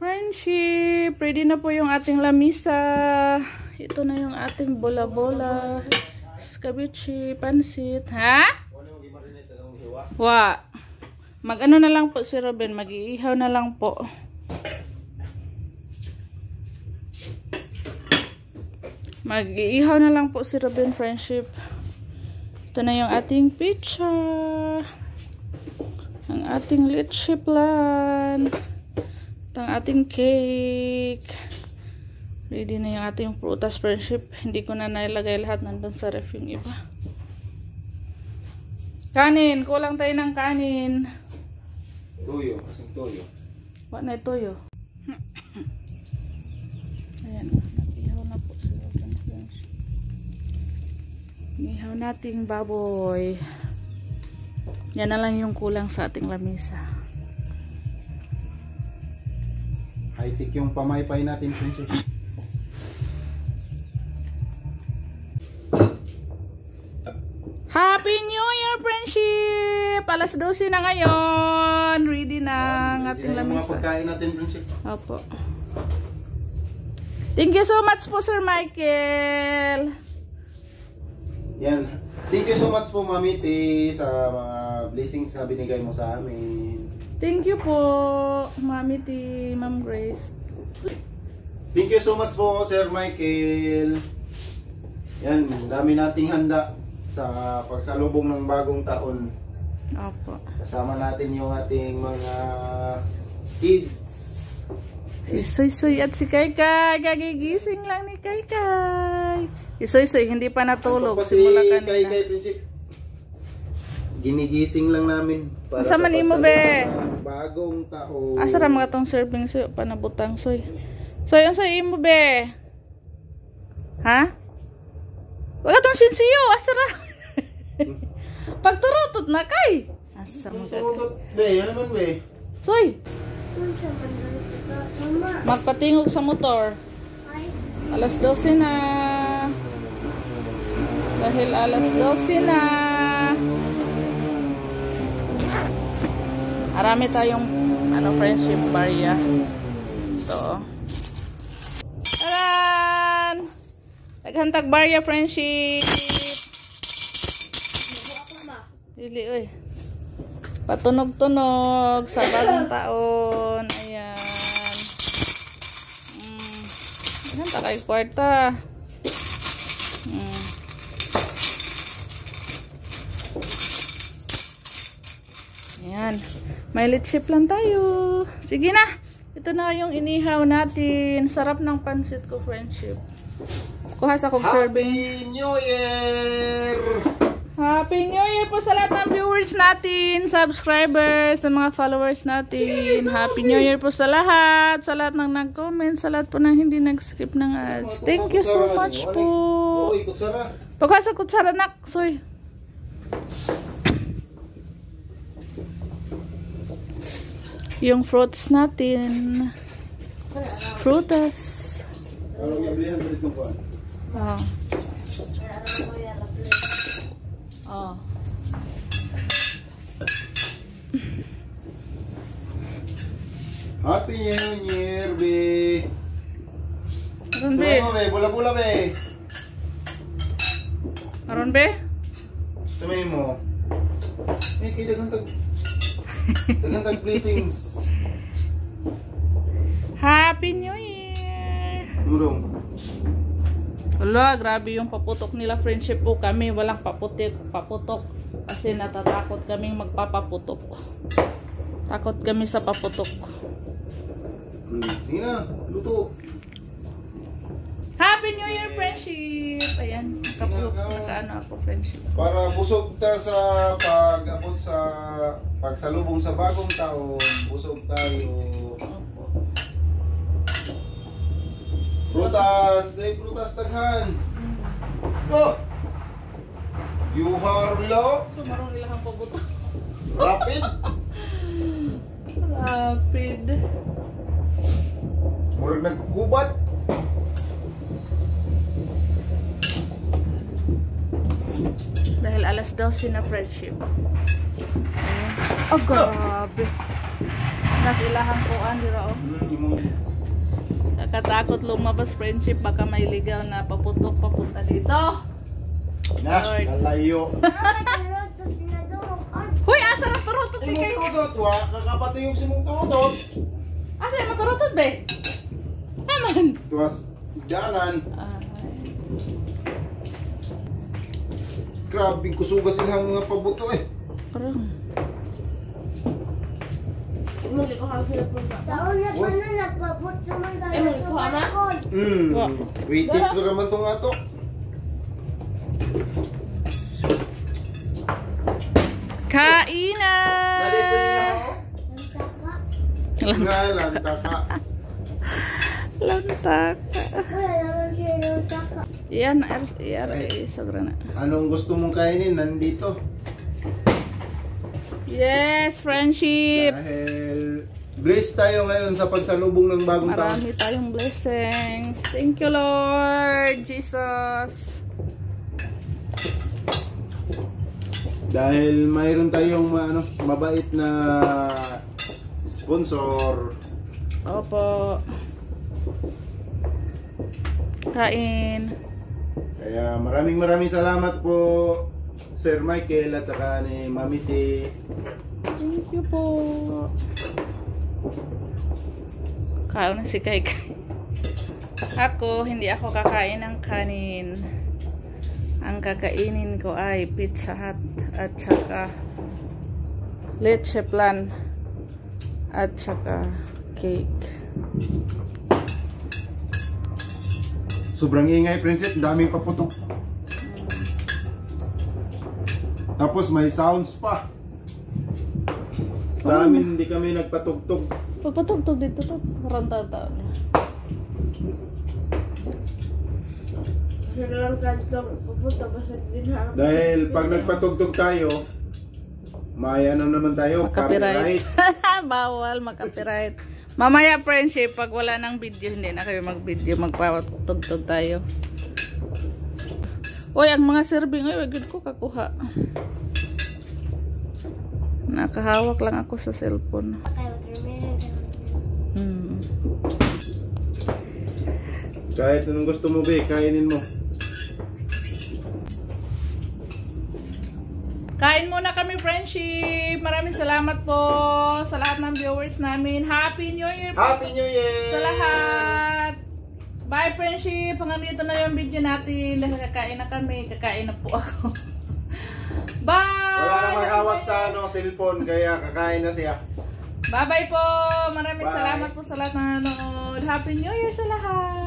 Friendship, ready na po yung ating lamisa. Ito na yung ating bola-bola, scabeche, pansit. Ha? Wa. Mag-ano na lang po si Robin, mag-iihaw na lang po. Mag-iihaw na lang po si Robin, friendship. Ito na yung ating pizza. Ang ating leche plan. Ang ating cake. Ready na yung ating prutas, friendship. Hindi ko na nailagay lahat, nandun sa ref yung iba. Kanin, kulang tayo ng kanin. Toyo, kasing toyo. What na toyo? Ayan, nag-ihaw na po sila, friendship. Ihaw nating baboy. Yan na lang yung kulang sa ating lamisa. High-tech yung pamaypay natin, princess. Happy New Year, friendship! Alas 12 na ngayon. Ready na ang ating lamisa. Mga pagkain natin, princess. Opo. Thank you so much po, Sir Michael. Yan. Thank you so much po, Mami T, sa mga blessings na binigay mo sa amin. Thank you po, Mami T, Ma'am Grace. Thank you so much po, Sir Michael. Yan, dami nating handa sa pagsalubong ng bagong taon. Opo. Kasama natin yung ating mga kids. Si Soy at si Kaykay, kagigising lang ni Kaykay. Si Soy, hindi pa natulog. Ito pa si Simula kanina. Kaykay, prinsip. Ginigising lang namin. Para Asa man imo, be? Bagong taon. Asara mga tong serving Soy, panabutang Soy. Soy, ang Soy imo, be? Ha? Wala tong sinsiyo, asara. Pagturutot na kay. Asa mo ka? Be, yan naman, be. Soy. Magpatingog sa motor. Alas 12 na. Dahil alas 12 na. Marami tayong friendship barya. Ito. Taran! Naghantag barya, friendship. Dili, oy. Patunog-tunog sa bagong taon. Ayan. Ayan, takay kwarta. Ayan. May leche plan tayo. Sige na. Ito na yung inihaw natin. Sarap ng pansit ko, friendship. Kuha sa kong serving. Happy New Year! Happy New Year po sa lahat ng viewers natin, subscribers, sa mga followers natin. Happy New Year po sa lahat ng nag-comment, sa lahat po na hindi nag-skip ng ads. Thank you so much po. Pagka sa kutsara, nak, soy. Yung fruits natin. Frutas. Oh. Oh. Happy New Year, be. Aron, be. Bula-bula, be. Aron, be. Samay mo. Eh, kaya dagantag blessings. Happy New Year. Durong. Wala, grabe yung paputok nila, friendship po kami. Walang paputok. Kasi natatakot kaming magpapaputok. Takot kami sa paputok. Hindi na, luto. Happy New Year, friendship! Ayan, nakaano ako, friendship. Para busog ta sa pag-abot sa pagsalubong sa bagong taon. Busog tayo. Prutas, prutas taghan. Oh! You are low. Sumarong ilang pabuto. Rapid. Rapid. Murag nagkukubat. Dahil alas 12 na, friendship. Oh, grabe. Nas ilahang kuan dira oh. Nakatakot lumabas friendship baka may ligaw na paputok papunta dito. Na, kalayo. Huy, asa na turutot ni kay. Turutot wa, kakapatay yung simong turutot. Asa yung maturutot be? Naman. Tuwas jalan. Grabe kusuga silang mga pabuto eh. Parang. Muli ko halos sila punta. Taon na pa na nagpabot naman tayo. Muli ko ama? Waitis na naman itong ato. Kainan! Nga, lantaka. Lantak. Yan, sobra na. Anong gusto mong kainin? Nandito. Yes, friendship. Dahil blessed tayo ngayon sa pagsalubong ng bagong taon. Marami tayong blessings. Thank you, Lord Jesus. Dahil mayroon tayong mabait na sponsor. Opo. Kain. Kaya maraming salamat po Sir Michael at saka ni Mami T. Thank you po. Kaon na si Kai. Ako, hindi ako kakain ng kanin. Ang kakainin ko ay Pizza Hut at saka leche flan at saka cake. Sobrang ingay, Princess. Daming paputok. Tapos may sounds pa. Sa amin, hindi kami nagpatugtog. Pagpatugtog dito to. Parang taon. Dahil pag nagpatugtog tayo, may naman tayo, copyright. Bawal mag-copyright. Mamaya friendship, pag wala ng video, hindi na kayo mag-video, magpatugtog tayo. Uy, ang mga serving, ay, wagid ko kakuha. Nakahawak lang ako sa cellphone. Kahit anong gusto mo, be, kainin mo. Kain muna kami, friendship. Maraming salamat po sa lahat ng viewers namin. Happy New Year po. Happy New Year! Sa lahat. Bye, friendship. Hanggang dito na yung video natin. Dahil kakain na kami. Kakain na po ako. Bye! Wala na maghawak sa cellphone, kaya kakain na siya. Bye-bye po. Maraming Bye. salamat po sa lahat ng nanonood. Happy New Year sa lahat.